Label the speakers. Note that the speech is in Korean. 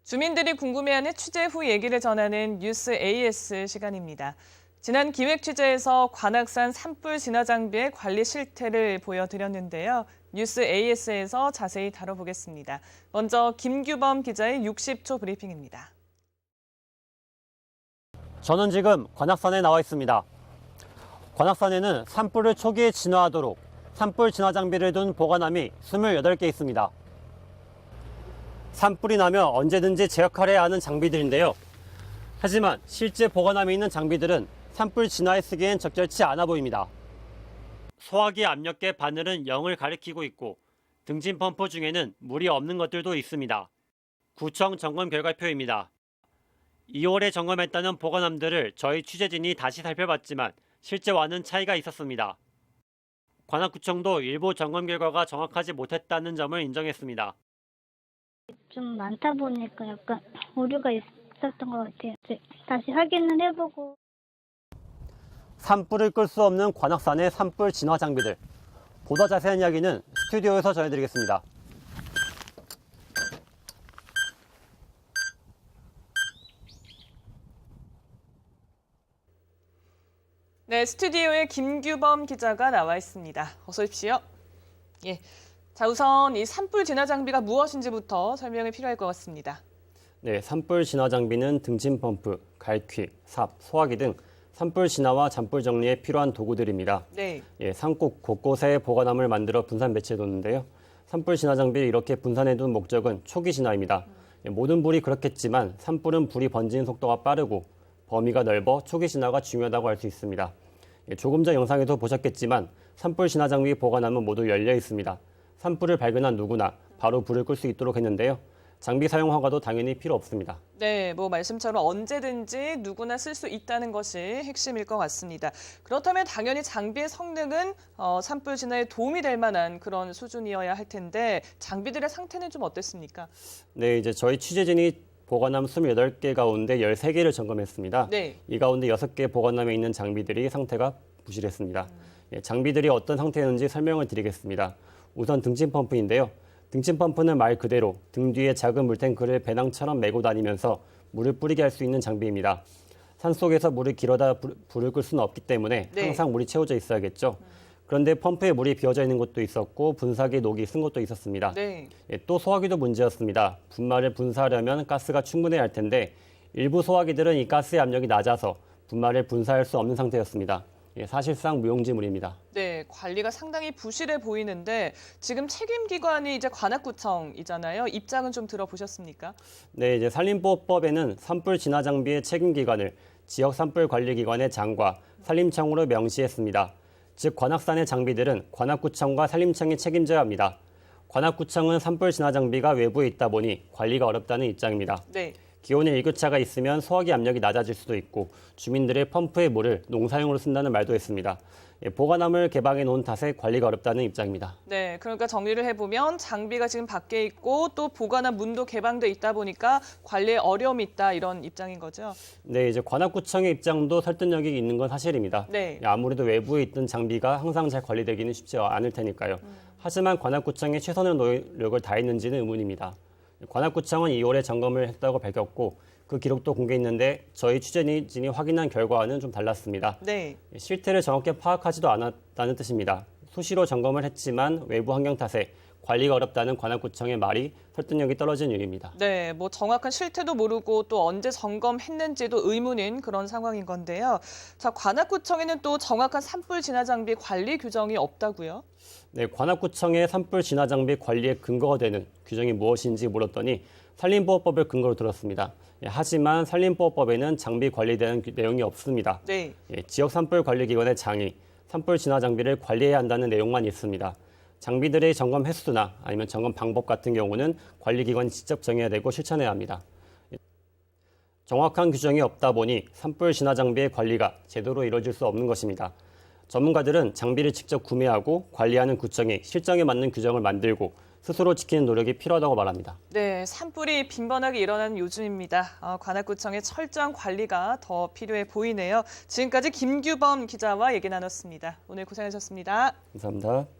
Speaker 1: 주민들이 궁금해하는 취재 후 얘기를 전하는 뉴스 AS 시간입니다. 지난 기획 취재에서 관악산 산불 진화 장비의 관리 실태를 보여드렸는데요. 뉴스 AS에서 자세히 다뤄보겠습니다. 먼저 김규범 기자의 60초 브리핑입니다.
Speaker 2: 저는 지금 관악산에 나와 있습니다. 관악산에는 산불을 초기에 진화하도록 산불 진화 장비를 둔 보관함이 28개 있습니다. 산불이 나면 언제든지 제 역할을 해야 하는 장비들인데요. 하지만 실제 보관함에 있는 장비들은 산불 진화에 쓰기엔 적절치 않아 보입니다. 소화기 압력계 바늘은 0을 가리키고 있고 등진 펌프 중에는 물이 없는 것들도 있습니다. 구청 점검 결과표입니다. 2월에 점검했다는 보관함들을 저희 취재진이 다시 살펴봤지만 실제와는 차이가 있었습니다. 관악구청도 일부 점검 결과가 정확하지 못했다는 점을 인정했습니다.
Speaker 3: 좀 많다 보니까 약간 오류가 있었던 것 같아요. 다시 확인을 해보고.
Speaker 2: 산불을 끌 수 없는 관악산의 산불 진화 장비들. 보다 자세한 이야기는 스튜디오에서 전해드리겠습니다.
Speaker 1: 네, 스튜디오에 김규범 기자가 나와 있습니다. 어서 오십시오. 예. 자, 우선 이 산불 진화 장비가 무엇인지부터 설명이 필요할 것 같습니다.
Speaker 2: 네, 산불 진화 장비는 등진 펌프, 갈퀴, 삽, 소화기 등 산불 진화와 잔불 정리에 필요한 도구들입니다.
Speaker 1: 네.
Speaker 2: 산골 곳곳에 보관함을 만들어 분산 배치해뒀는데요. 산불 진화 장비를 이렇게 분산해둔 목적은 초기 진화입니다. 모든 불이 그렇겠지만 산불은 불이 번지는 속도가 빠르고 범위가 넓어 초기 진화가 중요하다고 할 수 있습니다. 조금 전 영상에도 보셨겠지만 산불 진화 장비 보관함은 모두 열려 있습니다. 산불을 발견한 누구나 바로 불을 끌 수 있도록 했는데요. 장비 사용 허가도 당연히 필요 없습니다.
Speaker 1: 네, 말씀처럼 언제든지 누구나 쓸 수 있다는 것이 핵심일 것 같습니다. 그렇다면 당연히 장비의 성능은 산불 진화에 도움이 될 만한 그런 수준이어야 할 텐데 장비들의 상태는 좀 어땠습니까?
Speaker 2: 네, 이제 저희 취재진이 보관함 28개 가운데 13개를 점검했습니다.
Speaker 1: 네.
Speaker 2: 이 가운데 6개 보관함에 있는 장비들이 상태가 부실했습니다. 장비들이 어떤 상태였는지 설명을 드리겠습니다. 우선 등진 펌프인데요. 등진 펌프는 말 그대로 등 뒤에 작은 물탱크를 배낭처럼 메고 다니면서 물을 뿌리게 할 수 있는 장비입니다. 산속에서 물을 길어다 불을 끌 수는 없기 때문에
Speaker 1: 네.
Speaker 2: 항상 물이 채워져 있어야겠죠. 그런데 펌프에 물이 비어져 있는 곳도 있었고 분사기 녹이 쓴 곳도 있었습니다.
Speaker 1: 네.
Speaker 2: 또 소화기도 문제였습니다. 분말을 분사하려면 가스가 충분해야 할 텐데 일부 소화기들은 이 가스의 압력이 낮아서 분말을 분사할 수 없는 상태였습니다. 사실상 무용지물입니다.
Speaker 1: 네, 관리가 상당히 부실해 보이는데 지금 책임기관이 이제 관악구청이잖아요. 입장은 좀 들어보셨습니까?
Speaker 2: 네, 이제 산림보호법에는 산불 진화 장비의 책임기관을 지역 산불관리기관의 장과 산림청으로 명시했습니다. 즉 관악산의 장비들은 관악구청과 산림청이 책임져야 합니다. 관악구청은 산불 진화 장비가 외부에 있다 보니 관리가 어렵다는 입장입니다.
Speaker 1: 네.
Speaker 2: 기온의 일교차가 있으면 소화기 압력이 낮아질 수도 있고 주민들의 펌프의 물을 농사용으로 쓴다는 말도 했습니다. 보관함을 개방해 놓은 탓에 관리가 어렵다는 입장입니다.
Speaker 1: 네, 그러니까 정리를 해보면 장비가 지금 밖에 있고 또 보관함 문도 개방돼 있다 보니까 관리에 어려움이 있다 이런 입장인 거죠?
Speaker 2: 네, 이제 관악구청의 입장도 설득력이 있는 건 사실입니다.
Speaker 1: 네.
Speaker 2: 아무래도 외부에 있던 장비가 항상 잘 관리되기는 쉽지 않을 테니까요. 하지만 관악구청이 최선의 노력을 다했는지는 의문입니다. 관악구청은 2월에 점검을 했다고 밝혔고 그 기록도 공개했는데 저희 취재진이 확인한 결과와는 좀 달랐습니다.
Speaker 1: 네.
Speaker 2: 실태를 정확히 파악하지도 않았다는 뜻입니다. 수시로 점검을 했지만 외부 환경 탓에 관리가 어렵다는 관악구청의 말이 설득력이 떨어진 이유입니다.
Speaker 1: 네, 정확한 실태도 모르고 또 언제 점검했는지도 의문인 그런 상황인 건데요. 자, 관악구청에는 또 정확한 산불 진화 장비 관리 규정이 없다고요?
Speaker 2: 네, 관악구청의 산불 진화 장비 관리에 근거가 되는 규정이 무엇인지 물었더니 산림보호법을 근거로 들었습니다. 하지만 산림보호법에는 장비 관리에 대한 내용이 없습니다.
Speaker 1: 네.
Speaker 2: 지역 산불관리기관의 장이 산불 진화 장비를 관리해야 한다는 내용만 있습니다. 장비들의 점검 횟수나 아니면 점검 방법 같은 경우는 관리기관이 직접 정해야 되고 실천해야 합니다. 정확한 규정이 없다 보니 산불 진화 장비의 관리가 제대로 이루어질 수 없는 것입니다. 전문가들은 장비를 직접 구매하고 관리하는 구청이 실정에 맞는 규정을 만들고 스스로 지키는 노력이 필요하다고 말합니다.
Speaker 1: 네, 산불이 빈번하게 일어나는 요즘입니다. 관악구청의 철저한 관리가 더 필요해 보이네요. 지금까지 김규범 기자와 얘기 나눴습니다. 오늘 고생하셨습니다.
Speaker 2: 감사합니다.